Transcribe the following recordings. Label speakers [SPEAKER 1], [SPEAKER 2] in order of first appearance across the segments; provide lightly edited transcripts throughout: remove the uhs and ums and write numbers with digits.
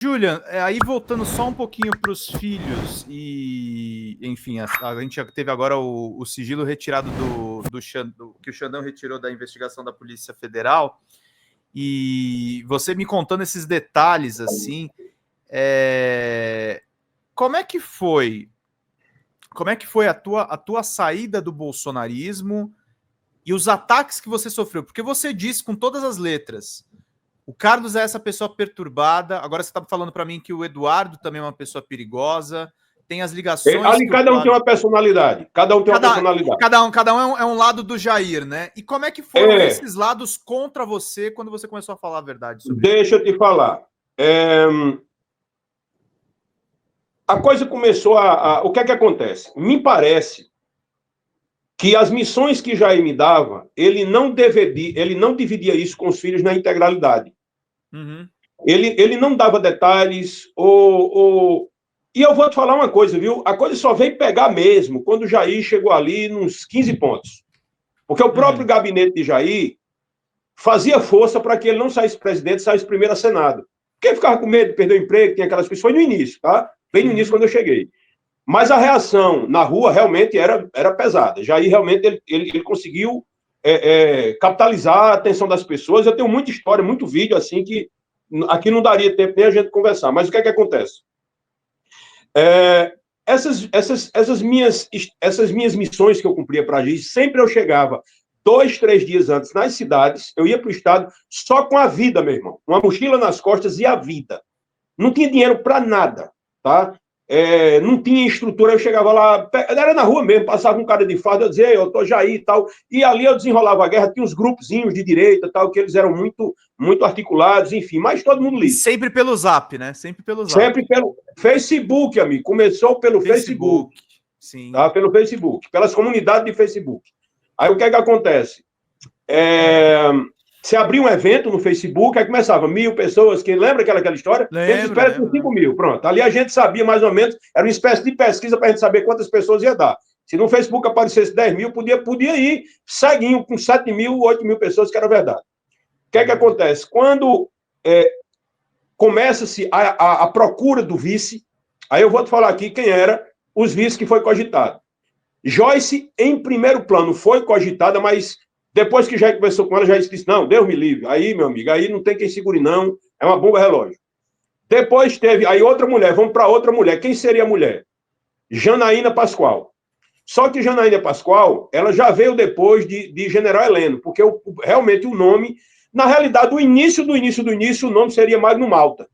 [SPEAKER 1] Julian, aí voltando só um pouquinho para os filhos e, enfim, a gente já teve agora o sigilo retirado que o Xandão retirou da investigação da Polícia Federal, e você me contando esses detalhes, assim, como é que foi? Como é que foi a tua saída do bolsonarismo e os ataques que você sofreu? Porque você disse com todas as letras, o Carlos é essa pessoa perturbada. Agora você está falando para mim que o Eduardo também é uma pessoa perigosa. Tem as ligações.
[SPEAKER 2] Ali cada um tem uma personalidade. Cada um tem uma personalidade.
[SPEAKER 1] Cada um é um lado do Jair, né? E como é que foram esses lados contra você quando você começou a falar a verdade sobre isso?
[SPEAKER 2] Deixa eu te falar. A coisa começou o que é que acontece? Me parece que as missões que Jair me dava, ele não dividia isso com os filhos na integralidade.
[SPEAKER 1] Uhum.
[SPEAKER 2] Ele não dava detalhes, e eu vou te falar uma coisa, viu? A coisa só veio pegar mesmo quando o Jair chegou ali nos 15 pontos. Porque o próprio gabinete de Jair fazia força para que ele não saísse presidente, saísse primeiro a Senado. Porque ele ficava com medo de perder o emprego, tinha aquelas coisas. Foi no início, tá? Bem no início, quando eu cheguei. Mas a reação na rua realmente era pesada. Jair realmente ele conseguiu capitalizar a atenção das pessoas. Eu tenho muita história, muito vídeo, assim, que aqui não daria tempo nem a gente conversar. Mas o que é que acontece? Essas minhas missões que eu cumpria para agir, sempre eu chegava 2, 3 dias antes nas cidades, eu ia para o estado só com a vida, meu irmão. Uma mochila nas costas e a vida. Não tinha dinheiro para nada, tá? Não tinha estrutura, eu chegava lá, era na rua mesmo, passava um cara de farda, eu dizia, eu tô Jair e tal, e ali eu desenrolava a guerra, tinha uns grupozinhos de direita tal, que eles eram muito, muito articulados, enfim, mas todo mundo liso.
[SPEAKER 1] Sempre pelo Zap, né? Sempre pelo Zap.
[SPEAKER 2] Sempre pelo Facebook, amigo, começou pelo Facebook.
[SPEAKER 1] Sim.
[SPEAKER 2] Tá? Pelo Facebook, pelas comunidades de Facebook. Aí o que é que acontece? Você abria um evento no Facebook, aí começava 1.000 pessoas, que lembra aquela história? Eles esperam por 5.000, pronto. Ali a gente sabia mais ou menos, era uma espécie de pesquisa para a gente saber quantas pessoas ia dar. Se no Facebook aparecesse 10.000, podia ir ceguinho com 7.000, 8.000 pessoas, que era verdade. O que é que acontece? Quando começa-se a procura do vice, aí eu vou te falar aqui quem era os vices que foi cogitado. Joyce, em primeiro plano, foi cogitada, mas depois que já conversou com ela, já disse, não, Deus me livre. Aí, meu amigo, aí não tem quem segure, não. É uma bomba relógio. Depois teve, aí outra mulher, vamos para outra mulher. Quem seria a mulher? Janaína Pascoal. Só que Janaína Pascoal, ela já veio depois de General Heleno, porque realmente o nome, na realidade, o início, o nome seria Magno Malta.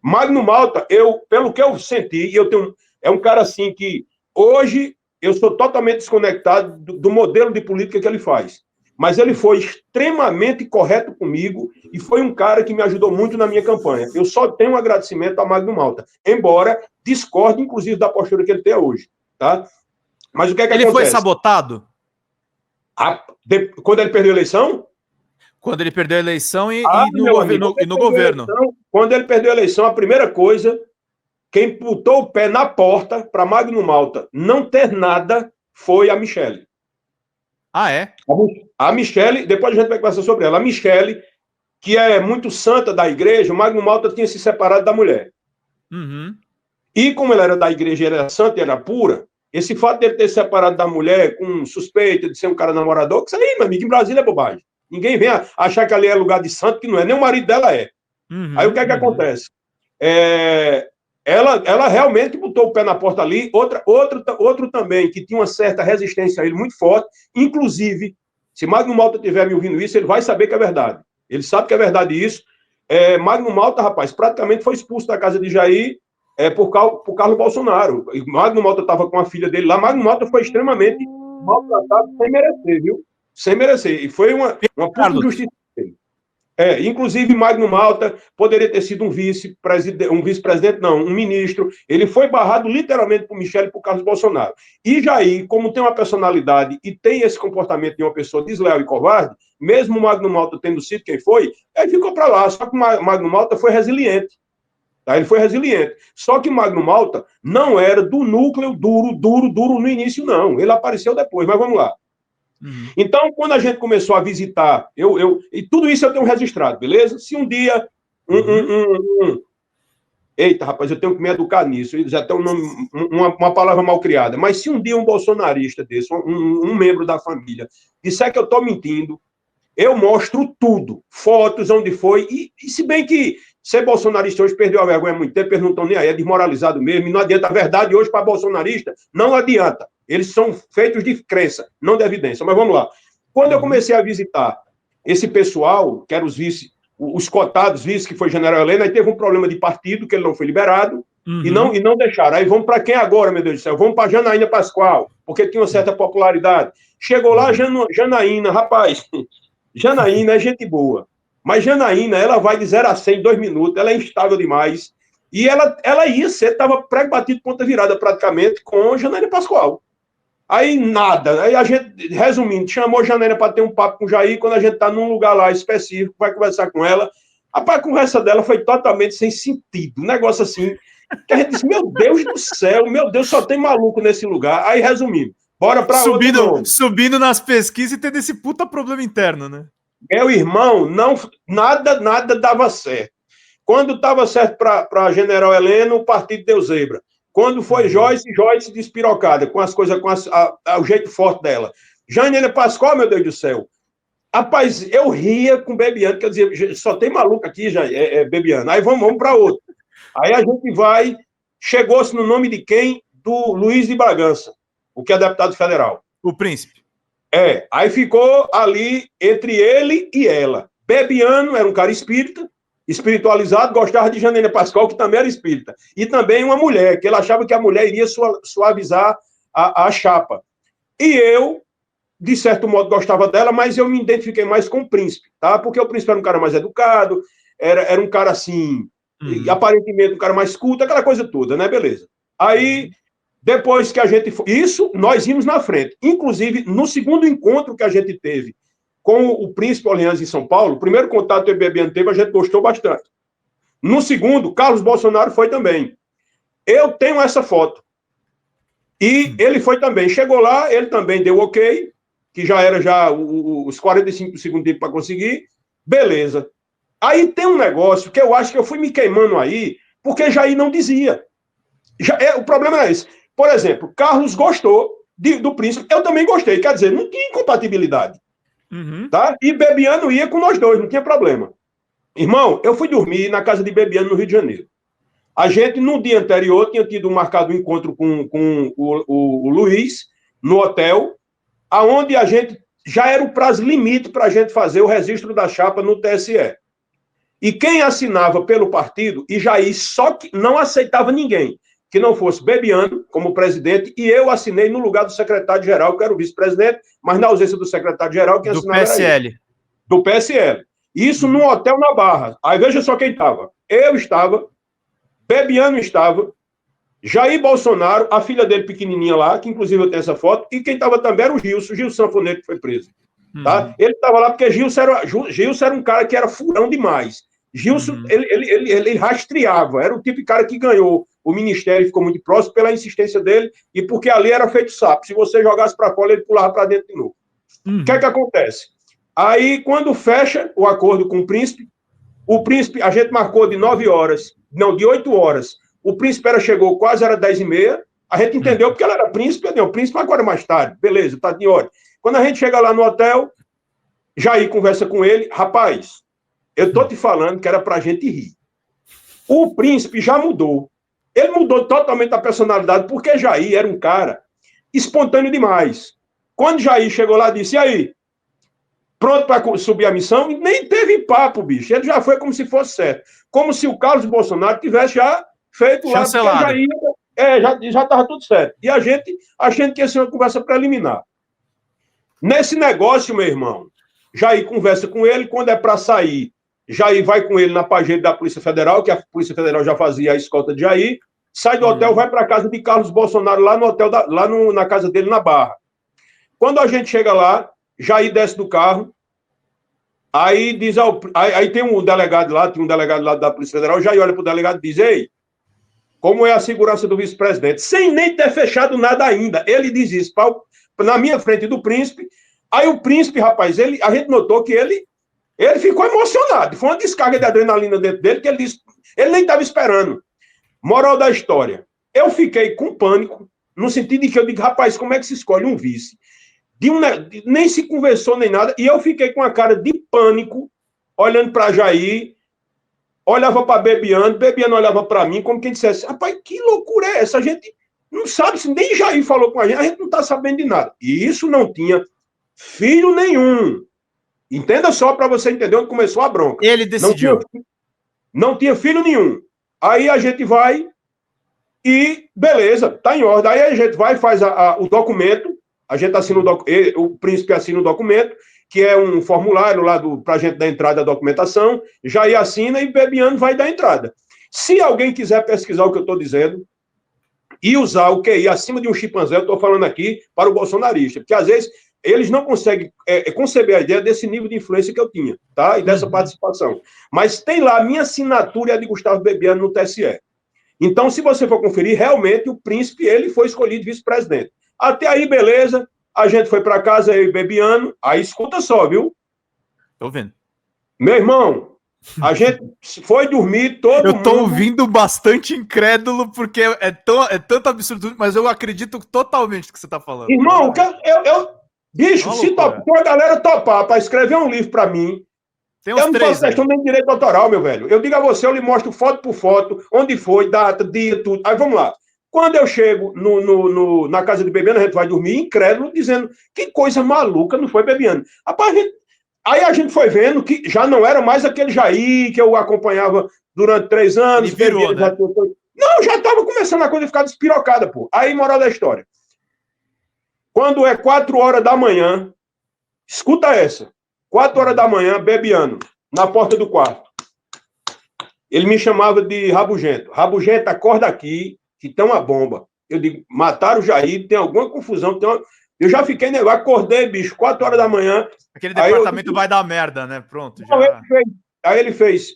[SPEAKER 2] Magno Malta, pelo que eu senti, é um cara assim que hoje eu sou totalmente desconectado do modelo de política que ele faz. Mas ele foi extremamente correto comigo e foi um cara que me ajudou muito na minha campanha. Eu só tenho um agradecimento ao Magno Malta, embora discorde, inclusive, da postura que ele tem hoje. Tá? Mas o que é que
[SPEAKER 1] ele
[SPEAKER 2] acontece?
[SPEAKER 1] Ele foi sabotado?
[SPEAKER 2] Quando ele perdeu a eleição?
[SPEAKER 1] Quando ele perdeu a eleição e no governo.
[SPEAKER 2] Quando ele perdeu a eleição, a primeira coisa, quem botou o pé na porta para Magno Malta não ter nada foi a Michele.
[SPEAKER 1] Ah, é?
[SPEAKER 2] A Michele, depois a gente vai conversar sobre ela. A Michele, que é muito santa da igreja, o Magno Malta tinha se separado da mulher.
[SPEAKER 1] Uhum.
[SPEAKER 2] E como ela era da igreja, ela era santa e era pura, esse fato dele ter se separado da mulher com suspeita de ser um cara namorador, que isso aí, meu amigo, em Brasília é bobagem. Ninguém vem achar que ali é lugar de santo, que não é, nem o marido dela é. Aí o que é que acontece? Ela realmente botou o pé na porta ali. Outro também, que tinha uma certa resistência a ele muito forte, inclusive, se Magno Malta estiver me ouvindo isso, ele vai saber que é verdade. Ele sabe que é verdade isso. Magno Malta, rapaz, praticamente foi expulso da casa de Jair por Carlos Bolsonaro. Magno Malta estava com a filha dele lá. Magno Malta foi extremamente maltratado sem merecer, viu? Sem merecer. E foi uma puta injustiça dele. Inclusive, Magno Malta poderia ter sido um vice-presidente, não, um ministro. Ele foi barrado literalmente por Michele e por Carlos Bolsonaro. E Jair, como tem uma personalidade e tem esse comportamento de uma pessoa desleal e covarde, mesmo o Magno Malta tendo sido quem foi, ele ficou para lá. Só que o Magno Malta foi resiliente. Tá? Ele foi resiliente. Só que Magno Malta não era do núcleo duro no início, não. Ele apareceu depois, mas vamos lá. Então, quando a gente começou a visitar, e tudo isso eu tenho registrado, beleza? Se um dia Eita, rapaz, eu tenho que me educar nisso. Eles até uma palavra mal criada. Mas se um dia um bolsonarista desse, um membro da família, disser que eu estou mentindo, eu mostro tudo. Fotos, onde foi. E se bem que ser bolsonarista hoje perdeu a vergonha há muito tempo, eles não estão nem aí, é desmoralizado mesmo. E não adianta. A verdade hoje para bolsonarista não adianta. Eles são feitos de crença, não de evidência. Mas vamos lá. Quando eu comecei a visitar esse pessoal, que eram os cotados vice, que foi general Helena, aí teve um problema de partido, que ele não foi liberado, e não deixaram. Aí vamos para quem agora, meu Deus do céu? Vamos para Janaína Pascoal, porque tinha uma certa popularidade. Chegou lá, Janaína, rapaz, Janaína é gente boa, mas Janaína, ela vai de 0 a 100 em 2 minutos, ela é instável demais, e ela ia ser, estava prego batido, ponta virada praticamente, com Janaína Pascoal. Aí nada, aí a gente, resumindo, chamou a Janaína para ter um papo com o Jair, quando a gente está num lugar lá específico, vai conversar com ela, a conversa dela foi totalmente sem sentido, um negócio assim, que a gente disse, meu Deus do céu, meu Deus, só tem maluco nesse lugar. Aí resumindo, bora para
[SPEAKER 1] subindo nas pesquisas e tendo esse puta problema interno, né?
[SPEAKER 2] Meu irmão, nada dava certo. Quando estava certo para General Helena, o partido deu zebra. Quando foi Joyce despirocada, com as coisas, o jeito forte dela. Janaína Pascoal, meu Deus do céu. Rapaz, eu ria com Bebiano, que eu dizia, só tem maluco aqui, já, Bebiano. Aí vamos para outro. Aí a gente vai, chegou-se no nome de quem? Do Luiz de Bragança, o que é deputado federal.
[SPEAKER 1] O príncipe.
[SPEAKER 2] Aí ficou ali entre ele e ela. Bebiano era um cara espírita, espiritualizado, gostava de Janaína Pascoal, que também era espírita. E também uma mulher, que ele achava que a mulher iria suavizar a chapa. E eu, de certo modo, gostava dela, mas eu me identifiquei mais com o príncipe, tá? Porque o príncipe era um cara mais educado, era um cara assim, aparentemente um cara mais culto, aquela coisa toda, né? Beleza. Aí, depois que a gente... Isso, nós íamos na frente. Inclusive, no segundo encontro que a gente teve com o príncipe Orleans em São Paulo, o primeiro contato que o Bebiano teve, a gente gostou bastante. No segundo, Carlos Bolsonaro foi também. Eu tenho essa foto. E ele foi também. Chegou lá, ele também deu ok, que já era os 45 do segundo tempo para conseguir. Beleza. Aí tem um negócio que eu acho que eu fui me queimando aí, porque Jair não dizia. O problema é esse. Por exemplo, Carlos gostou do príncipe, eu também gostei. Quer dizer, não tinha incompatibilidade. Tá? E Bebiano ia com nós dois, não tinha problema. Irmão, eu fui dormir na casa de Bebiano no Rio de Janeiro. A gente, no dia anterior, tinha tido marcado um encontro com o Luiz, no hotel, aonde a gente já era o prazo limite para a gente fazer o registro da chapa no TSE. E quem assinava pelo partido, e Jair só que não aceitava ninguém que não fosse Bebiano como presidente, e eu assinei no lugar do secretário-geral, que era o vice-presidente, mas na ausência do secretário-geral, quem assinava era ele. Do PSL. Isso num hotel na Barra. Aí veja só quem estava. Eu estava, Bebiano estava, Jair Bolsonaro, a filha dele pequenininha lá, que inclusive eu tenho essa foto, e quem estava também era o Gilson Sanfoneiro, que foi preso. Tá? Ele estava lá porque Gilson era um cara que era furão demais. Gilson, ele rastreava, era o tipo de cara que ganhou o ministério e ficou muito próximo pela insistência dele e porque ali era feito sapo. Se você jogasse para fora, ele pulava para dentro de novo. O que é que acontece? Aí, quando fecha o acordo com o príncipe, a gente marcou de 9 horas, não, de 8 horas. O príncipe chegou quase, era 10h30. A gente entendeu porque ela era príncipe, o príncipe agora mais tarde. Beleza, tá de hora. Quando a gente chega lá no hotel, Jair conversa com ele. Rapaz, eu tô te falando que era pra gente rir. O príncipe já mudou. Ele mudou totalmente a personalidade, porque Jair era um cara espontâneo demais. Quando Jair chegou lá, disse, e aí? Pronto para subir a missão? E nem teve papo, bicho. Ele já foi como se fosse certo. Como se o Carlos Bolsonaro tivesse já feito lá. Jair, já estava tudo certo. E a gente que ia ser uma conversa preliminar. Nesse negócio, meu irmão, Jair conversa com ele, quando é para sair, Jair vai com ele na pajeira da Polícia Federal, que a Polícia Federal já fazia a escolta de Jair, sai do hotel, vai para a casa de Carlos Bolsonaro, lá no hotel, na casa dele, na Barra. Quando a gente chega lá, Jair desce do carro, aí diz aí tem um delegado lá, da Polícia Federal, Jair olha para o delegado e diz, ei, como é a segurança do vice-presidente? Sem nem ter fechado nada ainda. Ele diz isso na minha frente do príncipe. Aí o príncipe, rapaz, a gente notou que ele ficou emocionado. Foi uma descarga de adrenalina dentro dele que ele disse, ele nem estava esperando. Moral da história. Eu fiquei com pânico, no sentido de que eu digo, rapaz, como é que se escolhe um vice? Nem se conversou nem nada, e eu fiquei com a cara de pânico, olhando para Jair, olhava para Bebiano olhava para mim, como quem dissesse, rapaz, que loucura é essa? A gente não sabe, se nem Jair falou com a gente não está sabendo de nada. E isso não tinha filho nenhum. Entenda só para você entender onde começou a bronca.
[SPEAKER 1] Ele decidiu.
[SPEAKER 2] Não tinha filho nenhum. Aí a gente vai e, beleza, tá em ordem. Aí a gente vai, faz o documento, a gente assina o príncipe assina o documento, que é um formulário lá para a gente dar entrada à documentação, Jair assina e Bebiano vai dar entrada. Se alguém quiser pesquisar o que eu estou dizendo e usar o QI acima de um chimpanzé, eu estou falando aqui para o bolsonarista, porque às vezes eles não conseguem conceber a ideia desse nível de influência que eu tinha, tá? E dessa participação. Mas tem lá a minha assinatura e a de Gustavo Bebiano no TSE. Então, se você for conferir, realmente o príncipe, ele foi escolhido vice-presidente. Até aí, beleza, a gente foi para casa, eu e Bebiano, aí escuta só, viu?
[SPEAKER 1] Tô vendo.
[SPEAKER 2] Meu irmão, a gente foi dormir, todo mundo...
[SPEAKER 1] Eu tô ouvindo bastante incrédulo, porque é tanto absurdo, mas eu acredito totalmente no que você tá falando.
[SPEAKER 2] Irmão, bicho, se a galera topar para escrever um livro para mim, eu não faço questão nem de direito autoral, meu velho. Eu digo a você, eu lhe mostro foto por foto, onde foi, data, dia, tudo. Aí vamos lá. Quando eu chego na casa de Bebiano, a gente vai dormir incrédulo, dizendo que coisa maluca, não foi Bebiano. Rapaz, aí a gente foi vendo que já não era mais aquele Jair que eu acompanhava durante 3 anos.
[SPEAKER 1] Ele virou, né?
[SPEAKER 2] Não, já estava começando a coisa a ficar despirocada, pô. Aí, moral da história. Quando é 4 horas da manhã, escuta essa. 4 horas da manhã, Bebiano, na porta do quarto. Ele me chamava de Rabugento. Rabugento, acorda aqui, que tem uma bomba. Eu digo, mataram o Jair, tem alguma confusão. Eu já fiquei negócio, acordei, bicho, 4 horas da manhã.
[SPEAKER 1] Aquele departamento vai dar merda, né? Pronto.
[SPEAKER 2] Já... Aí ele fez.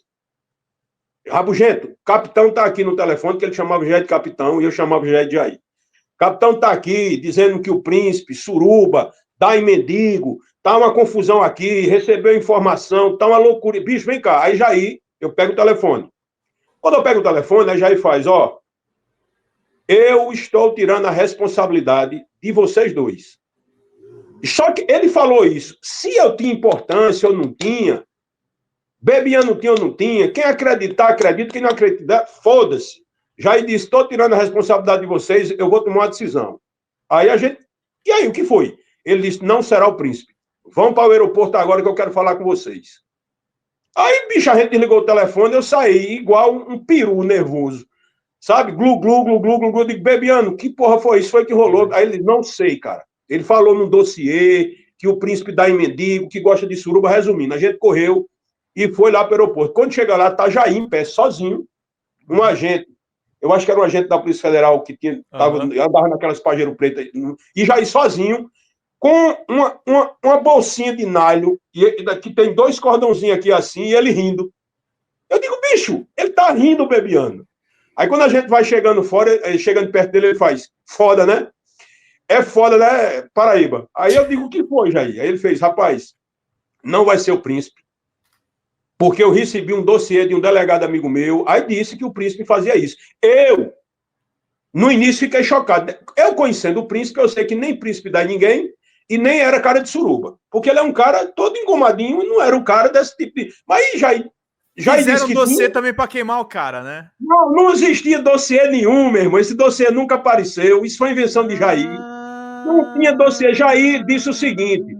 [SPEAKER 2] Rabugento, o capitão tá aqui no telefone, que ele chamava o Jair de capitão, e eu chamava o Jair de Jair. O capitão tá aqui, dizendo que o príncipe, Suruba, dá em mendigo, tá uma confusão aqui, recebeu informação, tá uma loucura. Bicho, vem cá. Aí Jair, eu pego o telefone. Quando eu pego o telefone, aí Jair faz, ó, eu estou tirando a responsabilidade de vocês dois. Só que ele falou isso. Se eu tinha importância ou não tinha, Bebiano tinha ou não tinha, quem acreditar, acredita, quem não acreditar, foda-se. Jair disse, estou tirando a responsabilidade de vocês, eu vou tomar uma decisão. Aí a gente... E aí, o que foi? Ele disse, não será o príncipe. Vamos para o aeroporto agora que eu quero falar com vocês. Aí, bicho, a gente desligou o telefone, eu saí igual um peru nervoso. Sabe? Glu, glu, glu, glu, glu, glu. Eu digo, Bebiano, que porra foi isso? Foi que rolou? Aí ele, não sei, cara. Ele falou num dossiê que o príncipe dá em mendigo, que gosta de suruba. Resumindo, a gente correu e foi lá para o aeroporto. Quando chega lá, tá Jair em pé, sozinho, um agente. Eu acho que era um agente da Polícia Federal que andava naquelas pajeiro preta. E Jair sozinho, com uma bolsinha de nylon, que tem 2 cordãozinhos aqui assim, e ele rindo. Eu digo, bicho, ele tá rindo, Bebiano. Aí quando a gente vai chegando fora, chegando perto dele, ele faz, foda, né? É foda, né, Paraíba? Aí eu digo, o que foi, Jair? Aí ele fez, rapaz, não vai ser o príncipe, porque eu recebi um dossiê de um delegado amigo meu, aí disse que o príncipe fazia isso. Eu, no início, fiquei chocado. Eu conhecendo o príncipe, eu sei que nem príncipe dá em ninguém, e nem era cara de suruba, porque ele é um cara todo engomadinho, e não era um cara desse tipo de... Mas aí, Jair
[SPEAKER 1] fizeram dossiê também para queimar o cara, né?
[SPEAKER 2] Não existia dossiê nenhum, meu irmão. Esse dossiê nunca apareceu. Isso foi invenção de Jair. Não tinha dossiê. Jair disse o seguinte,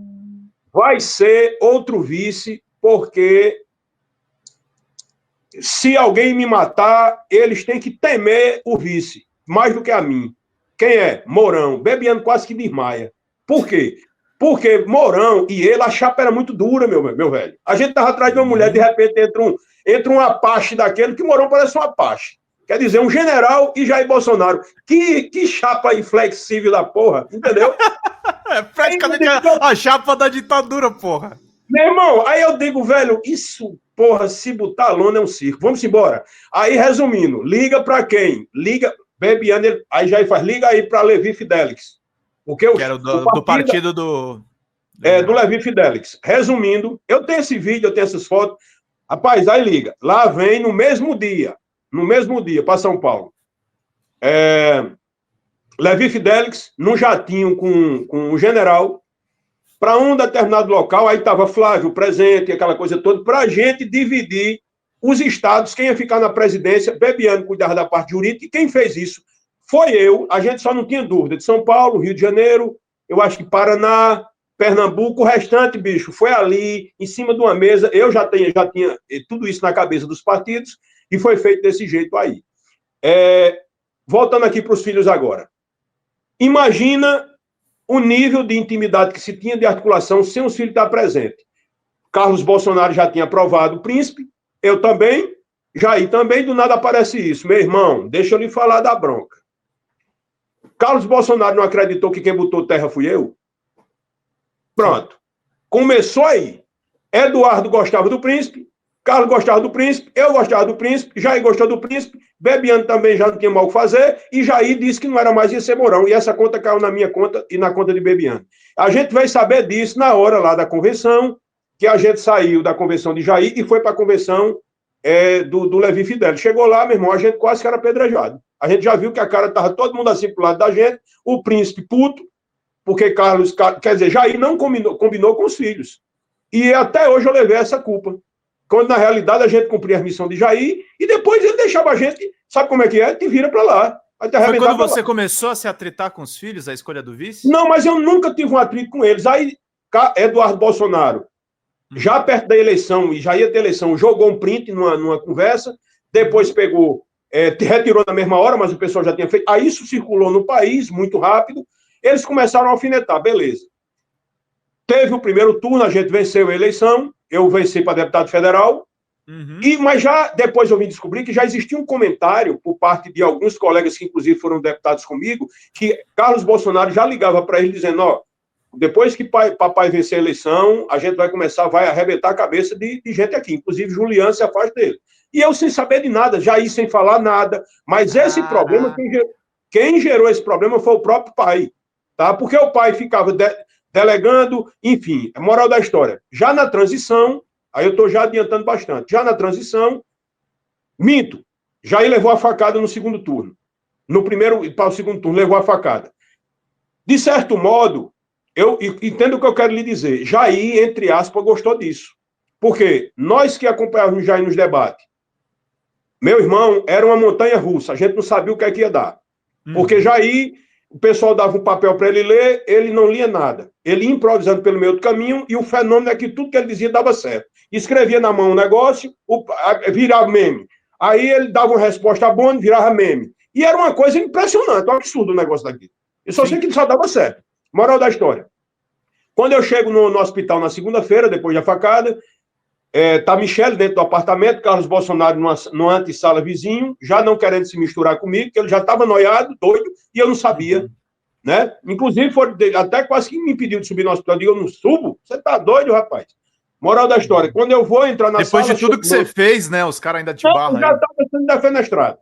[SPEAKER 2] vai ser outro vice, porque se alguém me matar, eles têm que temer o vice, mais do que a mim. Quem é? Mourão. Bebiano quase que desmaia. Por quê? Porque Mourão e ele, a chapa era muito dura, meu velho. A gente tava atrás de uma mulher, de repente entra um Apache daquele, que Mourão parece um Apache. Quer dizer, um general e Jair Bolsonaro. Que chapa inflexível da porra, entendeu?
[SPEAKER 1] É praticamente a chapa da ditadura, porra.
[SPEAKER 2] Meu irmão, aí eu digo, velho, isso, porra, se botar lona é um circo. Vamos embora. Aí, resumindo, liga pra quem? Liga, Bebiano, aí Jair faz, liga aí pra Levi Fidelix. Porque
[SPEAKER 1] que era do partido do
[SPEAKER 2] Levi Fidelix. Resumindo, eu tenho esse vídeo, eu tenho essas fotos. Rapaz, aí liga. Lá vem no mesmo dia para São Paulo. Levi Fidelix, num jatinho com o general, para um determinado local, aí estava Flávio presente, aquela coisa toda, para a gente dividir os estados, quem ia ficar na presidência, Bebiano cuidava da parte jurídica, e quem fez isso foi eu, a gente só não tinha dúvida, de São Paulo, Rio de Janeiro, eu acho que Paraná, Pernambuco, o restante, bicho, foi ali, em cima de uma mesa, eu já tinha tudo isso na cabeça dos partidos, e foi feito desse jeito aí. Voltando aqui para os filhos agora. Imagina o nível de intimidade que se tinha de articulação sem os filhos estar presentes. Carlos Bolsonaro já tinha aprovado o príncipe, eu também, Jair também, do nada aparece isso. Meu irmão, deixa eu lhe falar da bronca. Carlos Bolsonaro não acreditou que quem botou terra fui eu? Pronto. Começou aí. Eduardo gostava do príncipe, Carlos gostava do príncipe, eu gostava do príncipe, Jair gostou do príncipe, Bebiano também já não tinha mal o que fazer, e Jair disse que não era mais, ia ser Mourão. E essa conta caiu na minha conta e na conta de Bebiano. A gente vai saber disso na hora lá da convenção, que a gente saiu da convenção de Jair e foi para a convenção do Levi Fidelix. Chegou lá, meu irmão, a gente quase que era apedrejado. A gente já viu que a cara estava todo mundo assim pro lado da gente, o príncipe puto, porque quer dizer, Jair não combinou com os filhos. E até hoje eu levei essa culpa. Quando, na realidade, a gente cumpria a missão de Jair e depois ele deixava a gente, sabe como é que é? Te vira para lá.
[SPEAKER 1] Foi quando você começou a se atritar com os filhos, a escolha do vice?
[SPEAKER 2] Não, mas eu nunca tive um atrito com eles. Aí, Eduardo Bolsonaro, já perto da eleição, e já ia ter eleição, jogou um print numa conversa, depois pegou, retirou na mesma hora, mas o pessoal já tinha feito. Aí isso circulou no país, muito rápido. Eles começaram a alfinetar, beleza. Teve o primeiro turno, a gente venceu a eleição, eu venci para deputado federal, mas já depois eu vim descobrir que já existia um comentário por parte de alguns colegas que inclusive foram deputados comigo, que Carlos Bolsonaro já ligava para ele dizendo, ó, depois que papai vencer a eleição, a gente vai arrebentar a cabeça de gente aqui, inclusive Juliano se afasta dele. E eu sem saber de nada, Jair sem falar nada, mas esse problema, quem gerou esse problema foi o próprio pai, tá? Porque o pai ficava delegando, enfim, a moral da história. Já na transição, aí eu estou já adiantando bastante, já na transição, minto, Jair levou a facada no segundo turno. No primeiro para o segundo turno, levou a facada. De certo modo, eu entendo o que eu quero lhe dizer. Jair, entre aspas, gostou disso. Porque nós que acompanhávamos Jair nos debates, meu irmão, era uma montanha russa, a gente não sabia o que é que ia dar. Porque Jair, o pessoal dava um papel para ele ler, ele não lia nada. Ele ia improvisando pelo meio do caminho, e o fenômeno é que tudo que ele dizia dava certo. Escrevia na mão um negócio, virava meme. Aí ele dava uma resposta boa, virava meme. E era uma coisa impressionante, um absurdo o negócio daqui. Eu só sei que ele só dava certo. Moral da história. Quando eu chego no hospital na segunda-feira, depois da facada, tá Michele dentro do apartamento, Carlos Bolsonaro numa antessala vizinho, já não querendo se misturar comigo, porque ele já estava noiado, doido, e eu não sabia, né? Inclusive, até quase que me impediu de subir no hospital. Eu digo, eu não subo? Você tá doido, rapaz? Moral da história, quando eu vou entrar na
[SPEAKER 1] sala... Depois de tudo que você fez, né? Os caras ainda te barram.
[SPEAKER 2] Já estava sendo defenestrado.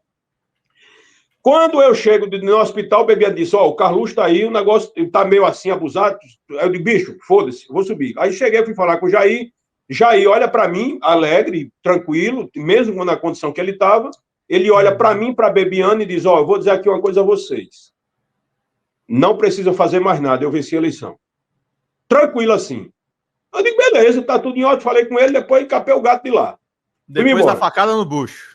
[SPEAKER 2] Quando eu chego no hospital, o Bebiano disse, ó, o Carlos está aí, o negócio está meio assim, abusado. Eu digo, bicho, foda-se, vou subir. Aí cheguei, fui falar com o Jair olha para mim, alegre, tranquilo, mesmo na condição que ele estava, ele olha para mim, para Bebiano e diz, ó, eu vou dizer aqui uma coisa a vocês. Não precisa fazer mais nada, eu venci a eleição. Tranquilo assim. Eu digo, beleza, tá tudo em ordem, falei com ele, depois capei o gato de lá.
[SPEAKER 1] Depois da facada no bucho.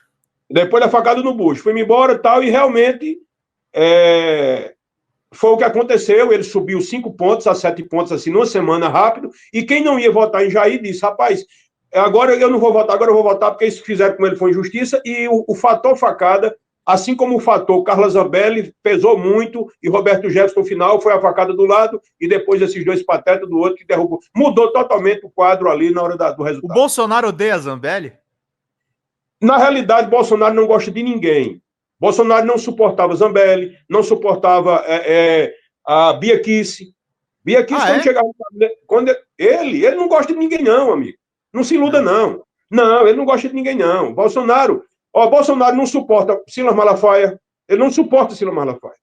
[SPEAKER 2] Depois da facada no bucho. Fui-me embora e tal, e realmente foi o que aconteceu. Ele subiu 5 pontos a 7 pontos, assim, numa semana rápido. E quem não ia votar em Jair disse, rapaz, agora eu não vou votar, agora eu vou votar porque isso que fizeram com ele foi injustiça. E o fator facada, assim como o fator Carla Zambelli, pesou muito. E Roberto Jefferson, no final, foi a facada do lado. E depois esses dois patetas do outro que derrubou. Mudou totalmente o quadro ali na hora do resultado.
[SPEAKER 1] O Bolsonaro odeia a Zambelli?
[SPEAKER 2] Na realidade, Bolsonaro não gosta de ninguém. Bolsonaro não suportava Zambelli, não suportava a Bia Kicis. Bia Kicis, quando chegava... Ele não gosta de ninguém, não, amigo. Não se iluda, não. Não, ele não gosta de ninguém, não. Bolsonaro não suporta Silas Malafaia. Ele não suporta Silas Malafaia.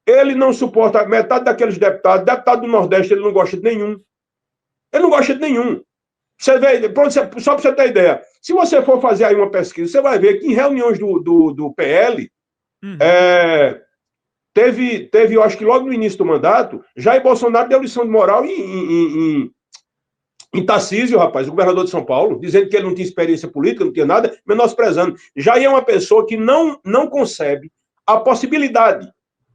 [SPEAKER 2] Ele não suporta metade daqueles deputados. Deputado do Nordeste, ele não gosta de nenhum. Ele não gosta de nenhum. Você vê, só para você ter ideia, se você for fazer aí uma pesquisa, você vai ver que em reuniões do PL,
[SPEAKER 1] Uhum.
[SPEAKER 2] Teve, eu acho que logo no início do mandato, Jair Bolsonaro deu lição de moral em Tarcísio, rapaz, o governador de São Paulo, dizendo que ele não tinha experiência política, não tinha nada, menosprezando. Jair é uma pessoa que não concebe a possibilidade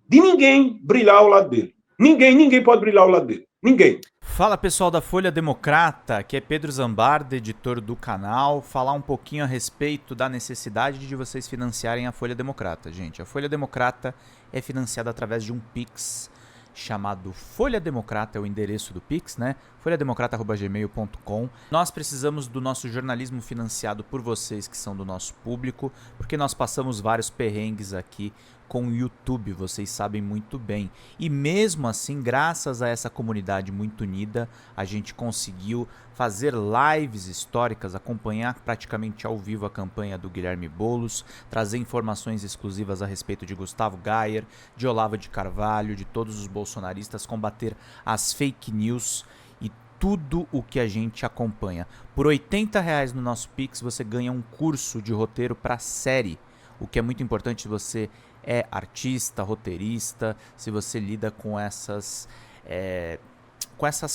[SPEAKER 2] de ninguém brilhar ao lado dele. Ninguém pode brilhar ao lado dele. Ninguém.
[SPEAKER 1] Fala pessoal da Folha Democrata, que é Pedro Zambarda, editor do canal, falar um pouquinho a respeito da necessidade de vocês financiarem a Folha Democrata, gente. A Folha Democrata é financiada através de um Pix chamado Folha Democrata, é o endereço do Pix, né? folhademocrata@gmail.com. Nós precisamos do nosso jornalismo financiado por vocês que são do nosso público, porque nós passamos vários perrengues aqui com o YouTube, vocês sabem muito bem. E mesmo assim, graças a essa comunidade muito unida, a gente conseguiu fazer lives históricas, acompanhar praticamente ao vivo a campanha do Guilherme Boulos, trazer informações exclusivas a respeito de Gustavo Gayer, de Olavo de Carvalho, de todos os bolsonaristas, combater as fake news e tudo o que a gente acompanha. Por R$80 no nosso Pix você ganha um curso de roteiro para série, o que é muito importante se você é artista, roteirista, se você lida com essas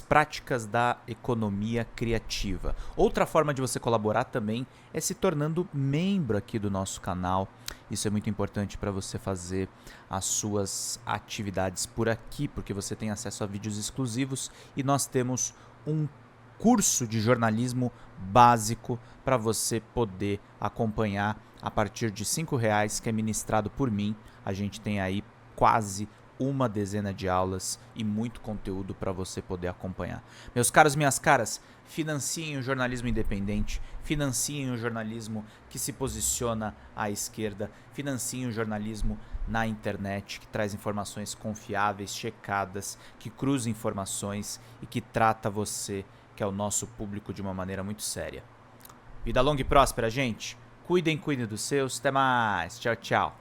[SPEAKER 1] práticas da economia criativa. Outra forma de você colaborar também é se tornando membro aqui do nosso canal. Isso é muito importante para você fazer as suas atividades por aqui, porque você tem acesso a vídeos exclusivos e nós temos um curso de jornalismo básico para você poder acompanhar a partir de R$5, que é ministrado por mim. A gente tem aí quase uma dezena de aulas e muito conteúdo para você poder acompanhar. Meus caros, minhas caras, financiem o jornalismo independente, financiem o jornalismo que se posiciona à esquerda, financiem o jornalismo na internet, que traz informações confiáveis, checadas, que cruza informações e que trata você, que é o nosso público, de uma maneira muito séria. Vida longa e próspera, gente. Cuidem dos seus. Até mais. Tchau, tchau.